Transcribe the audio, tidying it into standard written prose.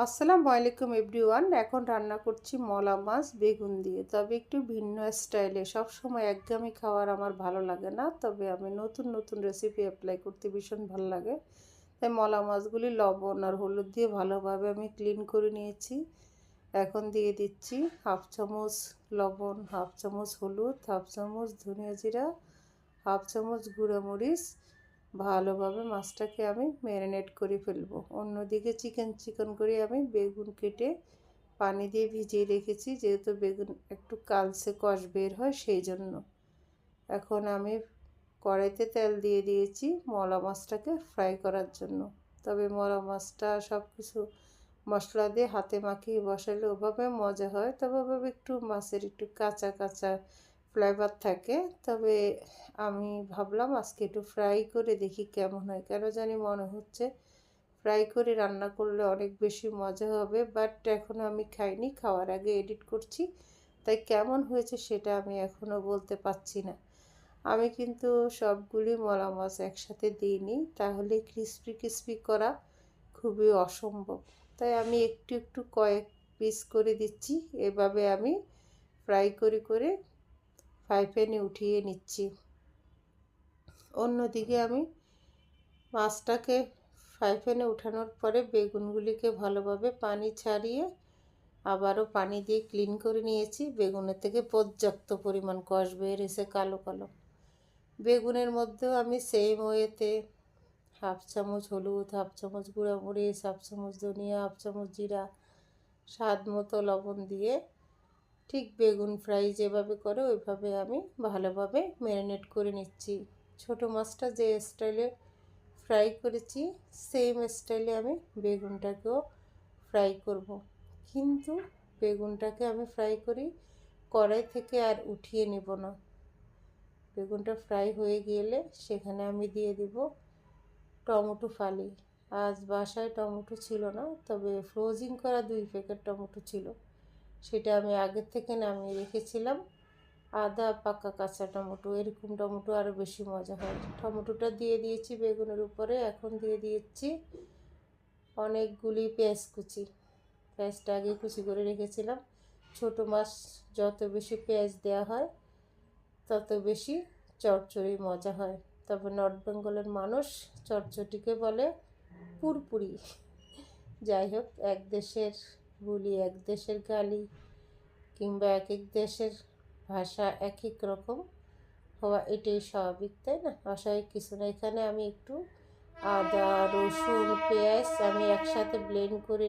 আসসালামু আলাইকুম এভরিওয়ান। এখন রান্না করছি মলা মাছ বেগুন দিয়ে, তবে একটু ভিন্ন স্টাইলে। সবসময় একঘেয়েমি খাবার আমার ভালো লাগে না, তবে আমি নতুন নতুন রেসিপি অ্যাপ্লাই করতে ভীষণ ভালো লাগে। তাই মলা মাছগুলি লবণ আর হলুদ দিয়ে ভালোভাবে আমি ক্লিন করে নিয়েছি। এখন দিয়ে দিচ্ছি হাফ চামচ লবণ, হাফ চামচ হলুদ, হাফ চামচ ধনিয়া জিরা, হাফ চামচ গুঁড়া মরিচ। ভালোভাবে মাছটাকে আমি ম্যারিনেট করে ফেলবো। অন্যদিকে চিকন করে আমি বেগুন কেটে পানি দিয়ে ভিজিয়ে রেখেছি, যেহেতু বেগুন একটু কালচে কষ বের হয় সেই জন্য। এখন আমি কড়াইতে তেল দিয়ে দিয়েছি মলা মাছটাকে ফ্রাই করার জন্য। তবে মলা মাছটা সব কিছু মশলা দিয়ে হাতে মাখিয়ে বসালে ওভাবে মজা হয়, তবে ওভাবে একটু মাছের একটু কাঁচা কাঁচা ফ্লেভার থাকে। তবে আমি ভাবলাম আজকে একটু ফ্রাই করে দেখি কেমন হয়। কেন জানি মনে হচ্ছে ফ্রাই করে রান্না করলে অনেক বেশি মজা হবে, বাট এখনও আমি খাইনি, খাওয়ার আগে এডিট করছি। তাই কেমন হয়েছে সেটা আমি এখনও বলতে পারছি না। আমি কিন্তু সবগুলি মলা মাছ একসাথে দিইনি, তাহলে ক্রিস্পি ক্রিস্পি করা খুবই অসম্ভব। তাই আমি একটু একটু কয়েক পিস করে দিচ্ছি। এভাবে আমি ফ্রাই করে ফ্রাই প্যানে উঠিয়ে নিচ্ছি। অন্যদিকে আমি মাছটাকে ফ্রাই প্যানে উঠানোর পরে বেগুনগুলিকে ভালোভাবে পানি ছাড়িয়ে আবারও পানি দিয়ে ক্লিন করে নিয়েছি। বেগুনের থেকে পর্যাপ্ত পরিমাণ কষ বের এসে কালো কালো। বেগুনের মধ্যেও আমি সেম ওয়েতে হাফ চামচ হলুদ, হাফ চামচ গুঁড়া মরিচ, হাফ চামচ ধনিয়া, হাফ চামচ জিরা, স্বাদ মতো লবণ দিয়ে ঠিক বেগুন ফ্রাই যেভাবে করে ওইভাবে আমি ভালোভাবে ম্যারিনেট করে নিচ্ছি। ছোটো মাছটা যে স্টাইলে ফ্রাই করেছি সেম স্টাইলে আমি বেগুনটাকেও ফ্রাই করব। কিন্তু বেগুনটাকে আমি ফ্রাই করি কড়াই থেকে আর উঠিয়ে নেব না। বেগুনটা ফ্রাই হয়ে গেলে সেখানে আমি দিয়ে দিব টমেটো ফালি। আজ বাসায় টমেটো ছিল না, তবে ফ্রোজিং করা 2 প্যাকেট টমেটো ছিল, সেটা আমি আগের থেকে নামিয়ে রেখেছিলাম। আদা পাকা কাঁচা টমেটো, এরকম টমেটো আরও বেশি মজা হয়। টমেটোটা দিয়ে দিয়েছি বেগুনের উপরে। এখন দিয়ে দিয়েছি অনেকগুলি পেঁয়াজ কুচি। পেঁয়াজটা আগে কুচি করে রেখেছিলাম। ছোটো মাছ যত বেশি পেঁয়াজ দেওয়া হয় তত বেশি চচ্চড়ি মজা হয়। তবে নর্থ বেঙ্গলের মানুষ চচ্চড়িকে বলে পুরপুরি। যাই হোক, এক দেশের বুলি এক দেশের গালি, কিংবা এক এক দেশের ভাষা এক এক রকম হওয়া এটাই স্বাভাবিক, তাই না? অস্বাভাবিক কিছু না। এখানে আমি একটু আদা, রসুন, পেঁয়াজ আমি একসাথে ব্লেন্ড করে